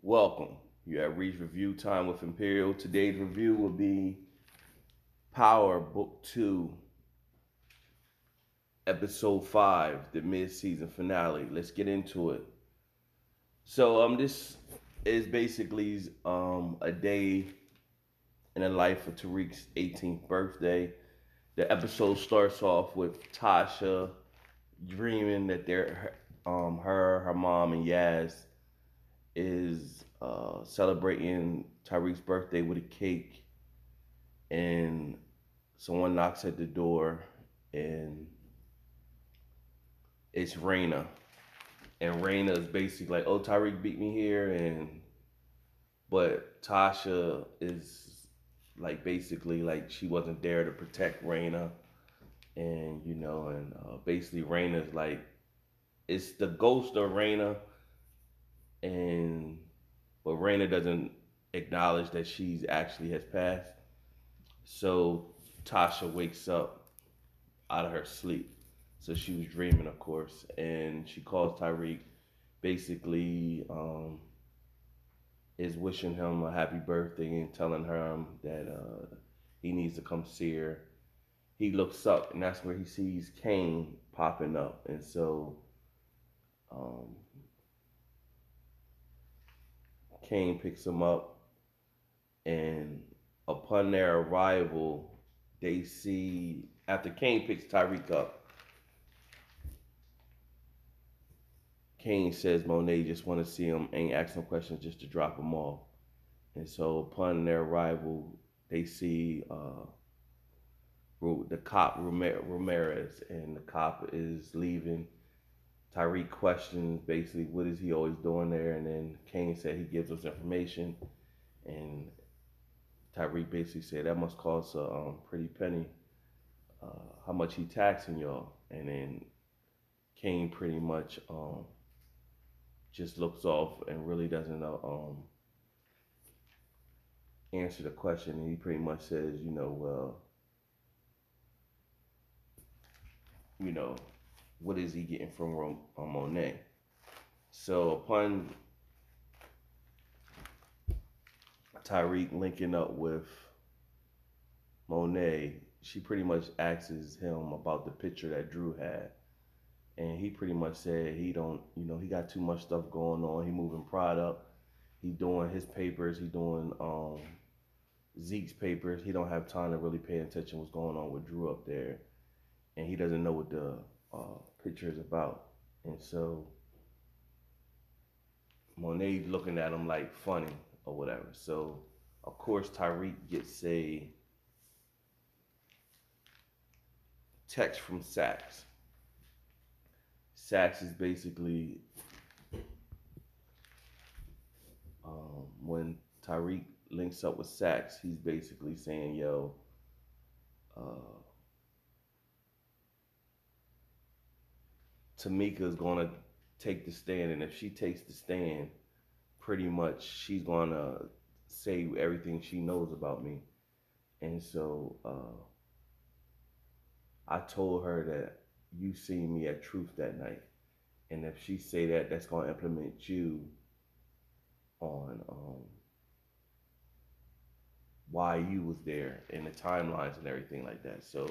Welcome. You have reached review time with Imperial. Today's review will be Power Book 2, Episode 5, the mid-season finale. Let's get into it. This is basically a day in the life of Tariq's 18th birthday. The episode starts off with Tasha dreaming that her mom, and Yaz is celebrating Tariq's birthday with a cake, and someone knocks at the door, and it's Raina. And Raina is basically like, "Oh, Tariq beat me here," and but Tasha is like basically like she wasn't there to protect Raina, and basically Raina's like it's the ghost of Raina, and but Raina doesn't acknowledge that she's actually has passed. So Tasha wakes up out of her sleep. So she was dreaming, of course, and she calls Tyreek. Basically, is wishing him a happy birthday and telling him that he needs to come see her. He looks up, and that's where he sees Kane popping up, and so um, Kane picks him up, and upon their arrival, they see after Kane picks Tyreek up, Kane says Monet just want to see him, ain't asking questions, just to drop him off. And so upon their arrival, they see the cop Ramirez, and the cop is leaving. Tyreek questions basically what is he always doing there, and then Kane said he gives us information, and Tyreek basically said that must cost a pretty penny. How much he taxing y'all? And then Kane pretty much just looks off and really doesn't answer the question. And he pretty much says, well, you know, what is he getting from Monet? So upon Tyreek linking up with Monet, she pretty much asks him about the picture that Drew had. And he pretty much said he don't, he got too much stuff going on. He moving product. He doing his papers. He doing Zeke's papers. He don't have time to really pay attention what's going on with Drew up there. And he doesn't know what the picture is about. And so Monet looking at him like funny or whatever. So of course Tyreek gets a text from Saxe. Saxe is basically when Tyreek links up with Saxe, he's basically saying, "Yo, uh, Tamika is gonna take the stand, and if she takes the stand, pretty much she's gonna say everything she knows about me." And so I told her that you seen me at Truth that night, and if she say that, that's gonna implement you on why you was there and the timelines and everything like that. So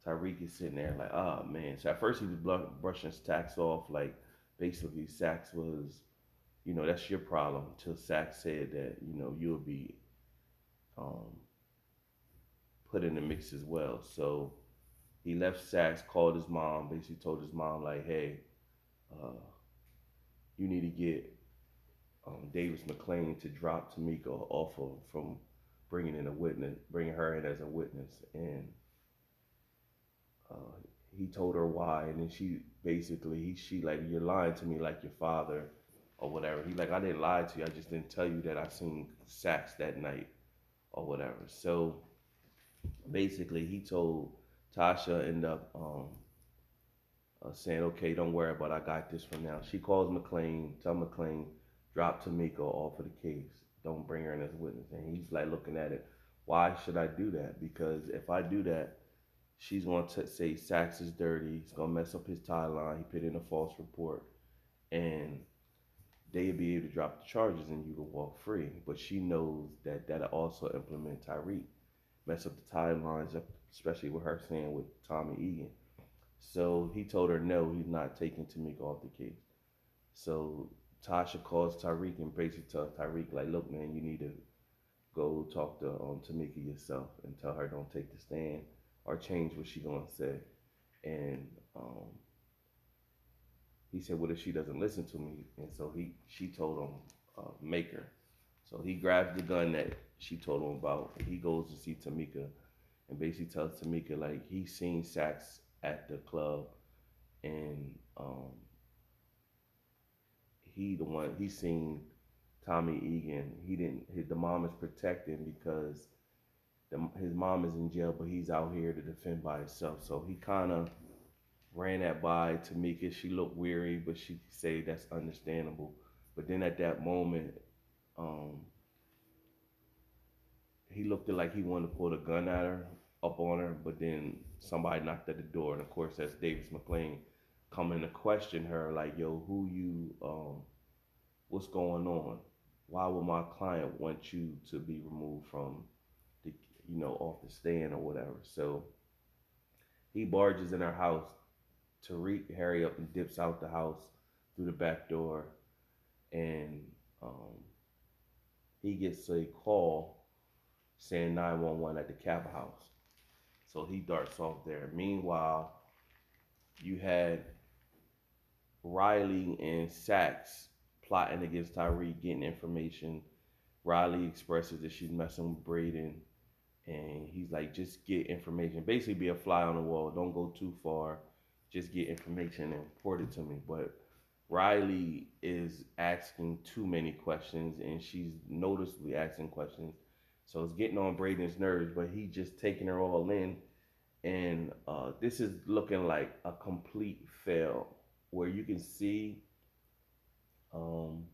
Tyreek is sitting there like, oh man. So at first he was brushing Sax off, like basically Sax was, that's your problem. Until Sax said that, you'll be um, put in the mix as well. So he left Sax, called his mom, basically told his mom like, hey, uh, you need to get Davis McClain to drop Tamika off of from bringing her in as a witness, and uh, he told her why, and then she like, you're lying to me like your father or whatever. He like, I didn't lie to you, I just didn't tell you that I seen Sax that night or whatever. So basically he told Tasha, end up saying, okay, don't worry about it, I got this from now. She calls McClain, tell McClain, drop Tamika off of the case, don't bring her in as a witness. And he's like looking at it, why should I do that? Because if I do that, she's going to say Sax is dirty. He's going to mess up his timeline. He put in a false report. And they'd be able to drop the charges and you can walk free. But she knows that that'll also implement Tyreek, mess up the timelines, especially with her saying with Tommy Egan. So he told her no, he's not taking Tamika off the case. So Tasha calls Tyreek and basically tells Tyreek like, look, man, you need to go talk to Tamika yourself and tell her don't take the stand or change what she gonna say. And he said, what if she doesn't listen to me? And so she told him, make her. So he grabs the gun that she told him about. He goes to see Tamika and basically tells Tamika like he's seen Sax at the club and he's seen Tommy Egan. The mom is protecting because his mom is in jail, but he's out here to defend by himself. So he kind of ran that by Tamika. She looked weary, but she say that's understandable. But then at that moment, um, he looked like he wanted to pull the gun at her, up on her, but then somebody knocked at the door, and of course that's Davis McLean coming to question her, like, "Yo, what's going on? Why would my client want you to be removed from the, off the stand or whatever?" So he barges in her house. Tariq hurry up and dips out the house through the back door, and um, he gets a call saying 911 at the Capitol House. So he darts off there. Meanwhile, you had Riley and Sachs plotting against Tyreek, getting information. Riley expresses that she's messing with Braden, and he's like, just get information. Basically, be a fly on the wall. Don't go too far. Just get information and report it to me. But Riley is asking too many questions, and she's noticeably asking questions. So it's getting on Braden's nerves, but he just taking her all in. And this is looking like a complete fail, where you can see um,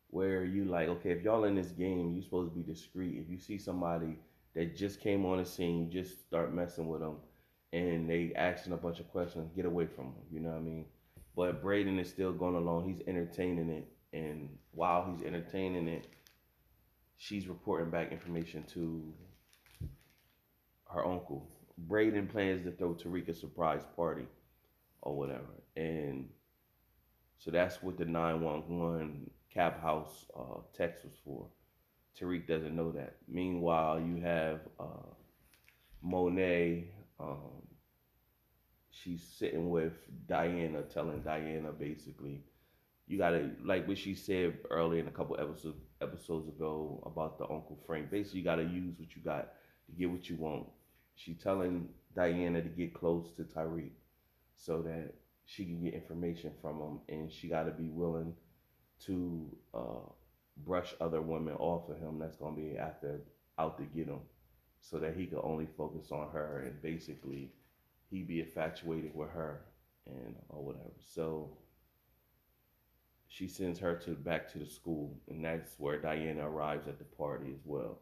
where you like, okay, if y'all in this game, you're supposed to be discreet. If you see somebody that just came on the scene, you just start messing with them, and they asking a bunch of questions, get away from them. You know what I mean? But Braden is still going along. He's entertaining it, and while he's entertaining it, she's reporting back information to her uncle. Braden plans to throw Tariq a surprise party or whatever, and so that's what the 911 Cap House text was for. Tariq doesn't know that. Meanwhile, you have Monet. She's sitting with Diana, telling Diana basically, you gotta like what she said earlier in a couple episodes ago about the Uncle Frank. Basically, you gotta use what you got to get what you want. She telling Diana to get close to Tyreek so that she can get information from him, and she got to be willing to brush other women off of him. That's gonna be after out to get him, so that he could only focus on her, and basically he be infatuated with her and or whatever. So she sends her to back to the school, and that's where Diana arrives at the party as well.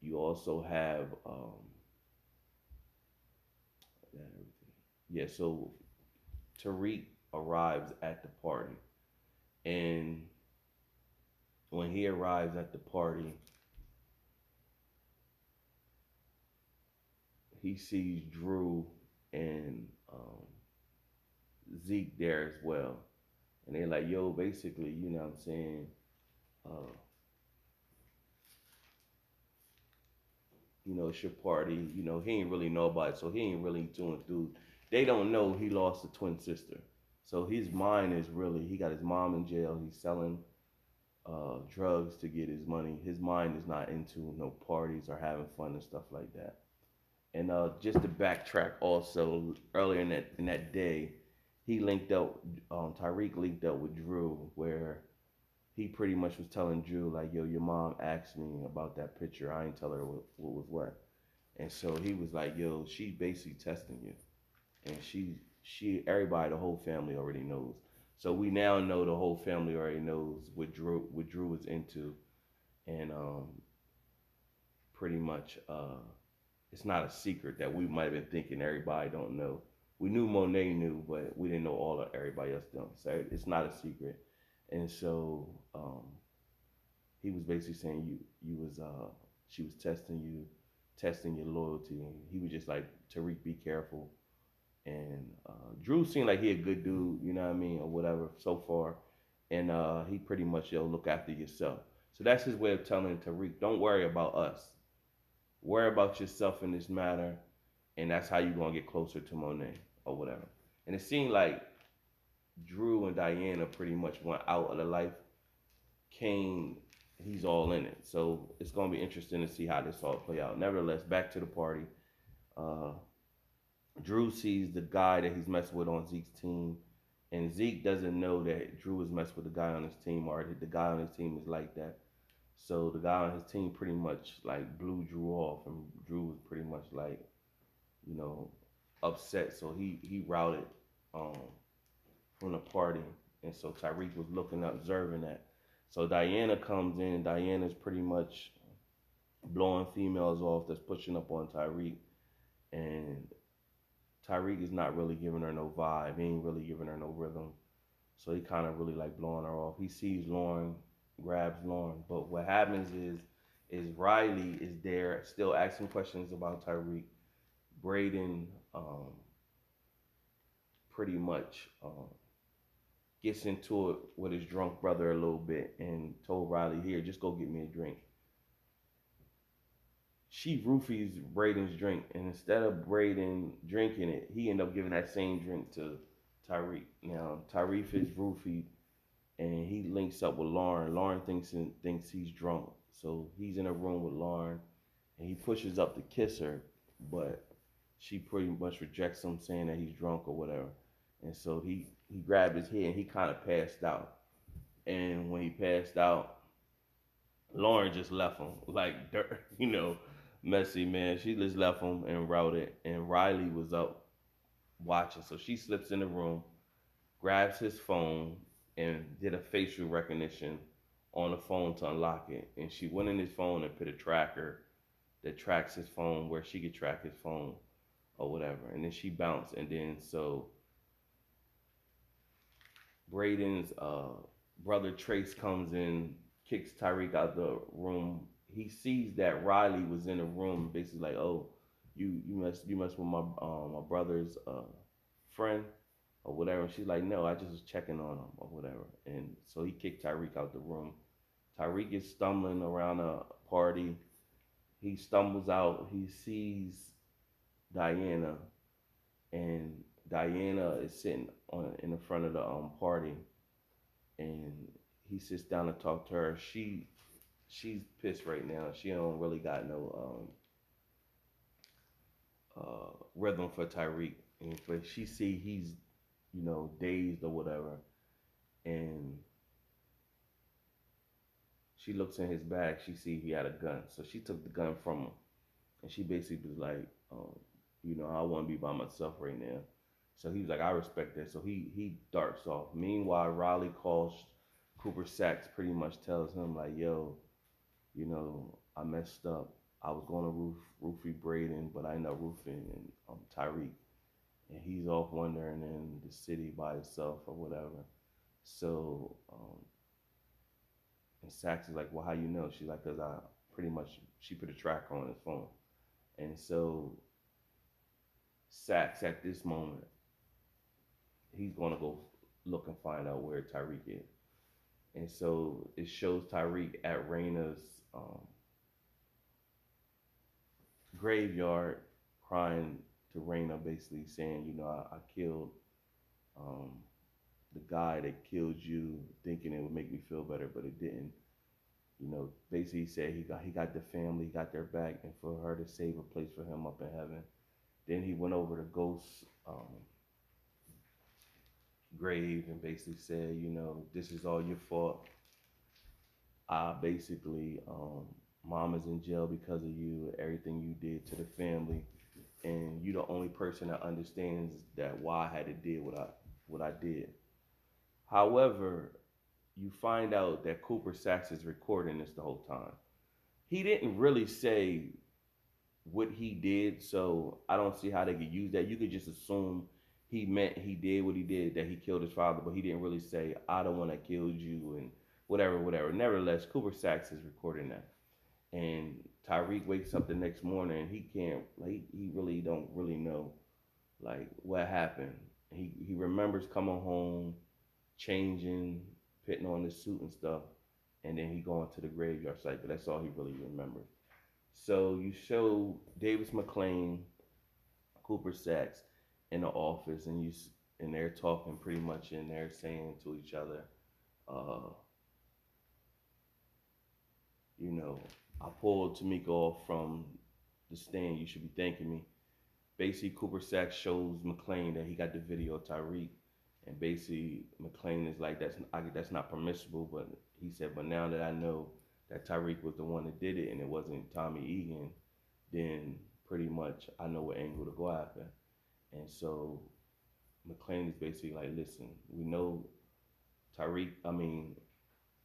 You also have yeah. So Tariq arrives at the party, and when he arrives at the party, he sees Drew and Zeke there as well, and they're like, "Yo, basically, you know what I'm saying? Uh, it's your party. He ain't really know about it, so he ain't really too enthused. They don't know he lost a twin sister, so his mind is really he got his mom in jail. He's selling drugs to get his money. His mind is not into no parties or having fun and stuff like that. And just to backtrack, also earlier in that day, he linked up. Tyreek linked up with Drew, where he pretty much was telling Drew like, "Yo, your mom asked me about that picture. I ain't tell her what was what." And so he was like, "Yo, she basically testing you." And everybody, the whole family already knows. So we now know the whole family already knows what Drew was into, and pretty much it's not a secret that we might have been thinking everybody don't know. We knew Monet knew, but we didn't know all of everybody else don't. So it's not a secret. And so he was basically saying you was she was testing you, testing your loyalty, and he was just like, Tariq, be careful. And Drew seemed like he a good dude, you know what I mean, or whatever so far. And he pretty much, look after yourself. So that's his way of telling Tariq, don't worry about us. Worry about yourself in this matter, and that's how you gonna get closer to Monet or whatever. And it seemed like Drew and Diana pretty much went out of the life. Kane, he's all in it. So it's gonna be interesting to see how this all play out. Nevertheless, back to the party. Uh, Drew sees the guy that he's messing with on Zeke's team, and Zeke doesn't know that Drew is messing with the guy on his team, or that the guy on his team is like that. So the guy on his team pretty much like blew Drew off, and Drew was pretty much like, you know, upset. So he routed um, from the party, and so Tyreek was looking up, observing that. So Diana comes in. Diana's pretty much blowing females off that's pushing up on Tyreek, and Tyreek is not really giving her no vibe. He ain't really giving her no rhythm. So he kind of really like blowing her off. He sees Lauren, grabs Lauren. But what happens is Riley is there still asking questions about Tyreek. Braden pretty much gets into it with his drunk brother a little bit and told Riley, here, just go get me a drink. She roofies Braden's drink, and instead of Braden drinking it, he ended up giving that same drink to Tyreek. Now Tyreek is roofied, and he links up with Lauren. Lauren thinks he's drunk, so he's in a room with Lauren, and he pushes up to kiss her, but she pretty much rejects him, saying that he's drunk or whatever. And so he grabbed his head and he kind of passed out. And when he passed out, Lauren just left him like dirt, messy man. She just left him and routed. And Riley was up watching, so she slips in the room, grabs his phone, and did a facial recognition on the phone to unlock it. And she went in his phone and put a tracker that tracks his phone where she could track his phone or whatever. And then she bounced. And then so Braden's brother Trace comes in, kicks Tyreek out the room. He sees that Riley was in the room, basically like, oh, you mess with my brother's friend or whatever. And she's like, no, I just was checking on him or whatever. And so he kicked Tyreek out the room. Tyreek is stumbling around a party. He stumbles out. He sees Diana, and Diana is sitting in the front of the party, and he sits down to talk to her. She's pissed right now. She don't really got no rhythm for Tyreek, and but she see he's dazed or whatever, and she looks in his bag. She see he had a gun, so she took the gun from him, and she basically was like, I want to be by myself right now. So he was like, I respect that. So he darts off. Meanwhile, Riley calls Cooper Sacks, pretty much tells him like, yo, I messed up. I was going to roofie Braden, but I ended up roofing and Tyreek, and he's off wandering in the city by himself or whatever. So and Sacks is like, well, how you know? She's like, cause I pretty much she put a tracker on his phone, and so Sacks at this moment he's gonna go look and find out where Tyreek is. And so it shows Tyreek at Raina's graveyard crying to Raina, basically saying, I killed um, the guy that killed you, thinking it would make me feel better, but it didn't. Basically he said he got the family, he got their back, and for her to save a place for him up in heaven. Then he went over to Ghost's grave and basically said, this is all your fault. I basically, mom is in jail because of you, everything you did to the family, and you're the only person that understands that why I had to do what I did. However, you find out that Cooper Sacks is recording this the whole time. He didn't really say what he did, so I don't see how they could use that. You could just assume he meant he did what he did, that he killed his father, but he didn't really say, I don't want to kill you and whatever, whatever. Nevertheless, Cooper Saxe is recording that. And Tariq wakes up the next morning and he can't, like, he really don't really know, like, what happened. He remembers coming home, changing, putting on his suit and stuff, and then he going to the graveyard site, but that's all he really remembers. So you show Davis McLean, Cooper Saxe in the office, and and they're talking pretty much, and they're saying to each other, uh, you know, I pulled Tamika off from the stand. You should be thanking me. Basically, Cooper Saxe shows McLean that he got the video of Tariq, and basically McLean is like, that's not permissible. But he said, but now that I know that Tariq was the one that did it and it wasn't Tommy Egan, then pretty much I know what angle to go after. And so McLean is basically like, listen, we know Tariq. I mean,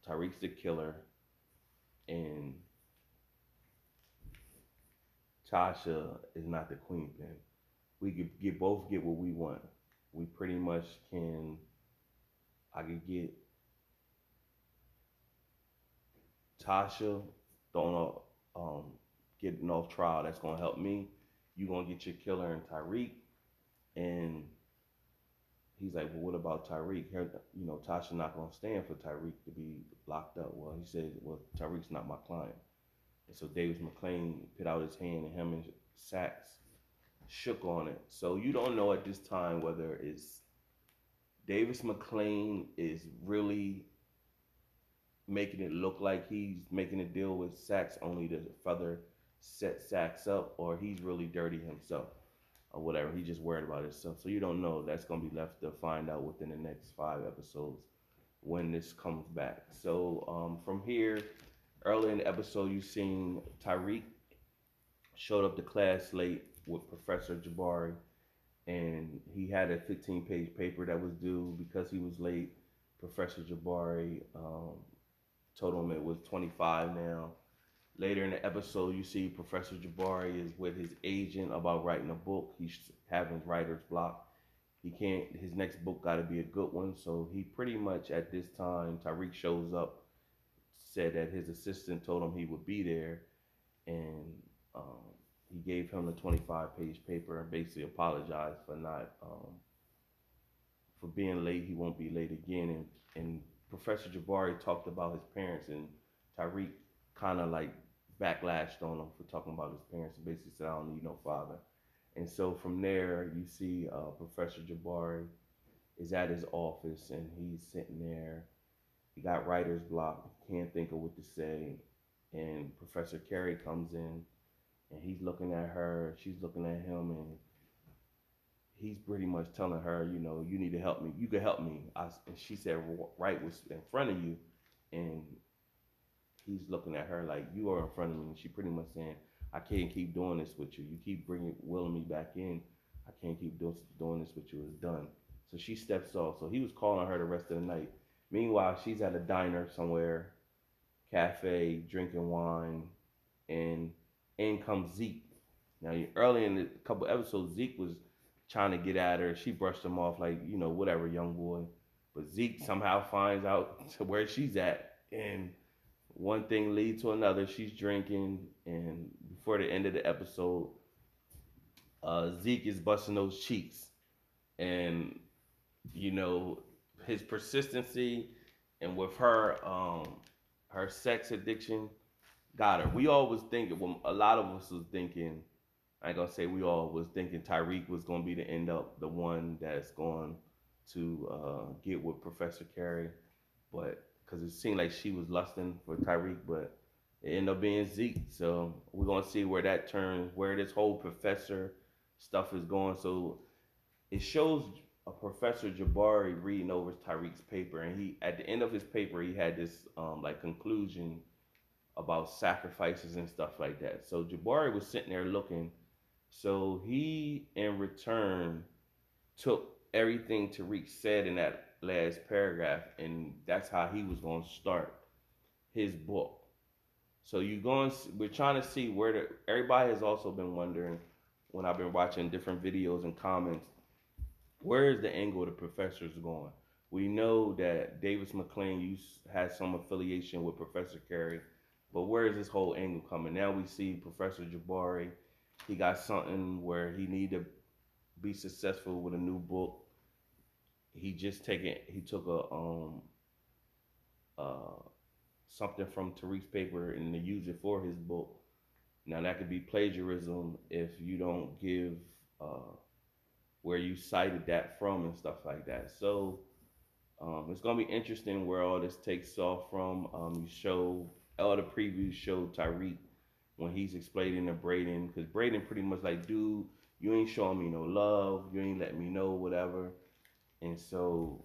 Tariq's the killer, and Tasha is not the queen. We could both get what we want. We pretty much can. I could get Tasha throwing off, getting off trial. That's gonna help me. You gonna get your killer and Tariq, and he's like, well, what about Tariq? Tasha not gonna stand for Tariq to be locked up. Well, he said, well, Tariq's not my client. And so Davis McLean put out his hand, and him and Saxe shook on it. So you don't know at this time whether it's Davis McLean is really making it look like he's making a deal with Saxe only to further set Saxe up, or he's really dirty himself, or whatever. He's just worried about himself. So you don't know. That's gonna be left to find out within the next 5 episodes when this comes back. So from here, early in the episode, you seen Tariq showed up to class late with Professor Jabari, and he had a 15-page paper that was due. Because he was late, Professor Jabari told him it was 25 now. Later in the episode, you see Professor Jabari is with his agent about writing a book. He's having writer's block. He can't. His next book got to be a good one. So he pretty much at this time, Tariq shows up, said that his assistant told him he would be there, and he gave him the 25-page paper and basically apologized for not for being late. He won't be late again. And Professor Jabari talked about his parents, and Tariq kind of like backlashed on him for talking about his parents, and basically said, I don't need no father. And so from there, you see Professor Jabari is at his office, and he's sitting there. He got writer's block, can't think of what to say. And Professor Carey comes in, and he's looking at her, she's looking at him, and he's pretty much telling her, you need to help me. You can help me. And she said, right was in front of you. And he's looking at her like, you are in front of me. And she pretty much saying, I can't keep doing this with you. You keep willing me back in. I can't keep doing this with you. It's done. So she steps off. So he was calling her the rest of the night. Meanwhile, she's at a diner somewhere, cafe, drinking wine, and in comes Zeke. Now, early in the couple episodes, Zeke was trying to get at her. She brushed him off like, whatever, young boy. But Zeke somehow finds out to where she's at, and one thing leads to another. She's drinking, and before the end of the episode, Zeke is busting those cheeks, and his persistency, and with her sex addiction got her. We all was thinking, well, a lot of us was thinking, I ain't gonna say we all was thinking Tariq was gonna be the end up the one that's going to get with Professor Carey, but because it seemed like she was lusting for Tariq, but it ended up being Zeke. So we're gonna see where that turns, where this whole professor stuff is going. So it shows a Professor Jabari reading over Tariq's paper, and he at the end of his paper he had this like conclusion about sacrifices and stuff like that. So Jabari was sitting there looking. So he, in return, took everything Tariq said in that last paragraph, and that's how he was going to start his book. So we're trying to see everybody has also been wondering when I've been watching different videos and comments, where is the angle the professor's going? We know that Davis McLean has some affiliation with Professor Carey, but where is this whole angle coming? Now we see Professor Jabari. He got something where he need to be successful with a new book. He took a uh something from Tariq's paper and to use it for his book. Now that could be plagiarism if you don't give uh where you cited that from and stuff like that. So it's gonna be interesting where all this takes off from. You show all the previews show Tariq when he's explaining to Brayden, because Brayden pretty much like, dude, you ain't showing me no love, you ain't letting me know whatever. And so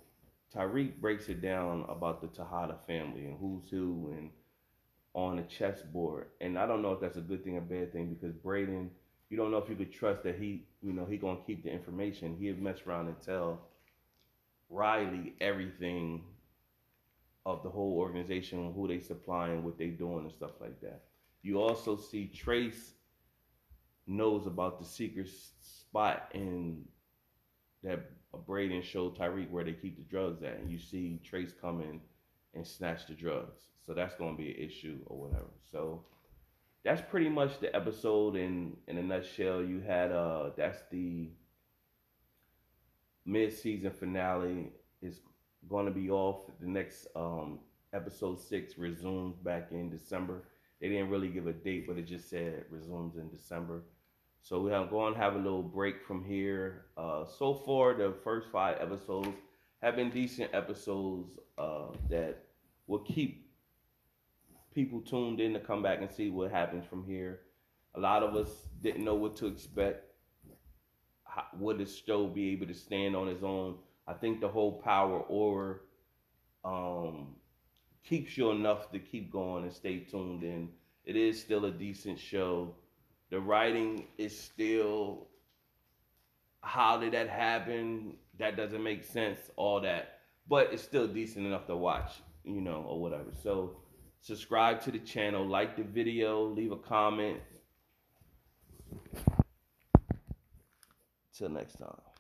Tariq breaks it down about the Tejada family and who's who and on the chessboard. And I don't know if that's a good thing or bad thing because Brayden, you don't know if you could trust that he gonna keep the information. He'd mess around and tell Riley everything of the whole organization, who they supplying, what they doing, and stuff like that. You also see Trace knows about the secret spot in that Brayden showed Tariq where they keep the drugs at, and you see Trace come in and snatch the drugs. So that's going to be an issue or whatever. So that's pretty much the episode in a nutshell. You had that's the mid-season finale. Is going to be off. The next episode 6 resumes back in December. They didn't really give a date, but it just said resumes in December. So we're going to have a little break from here. So far, the first 5 episodes have been decent episodes that will keep people tuned in to come back and see what happens from here. A lot of us didn't know what to expect. Would the show be able to stand on its own? I think the whole power aura keeps you enough to keep going and stay tuned in. It is still a decent show. The writing is still, how did that happen? That doesn't make sense, all that. But it's still decent enough to watch, or whatever. So subscribe to the channel, like the video, leave a comment. Till next time.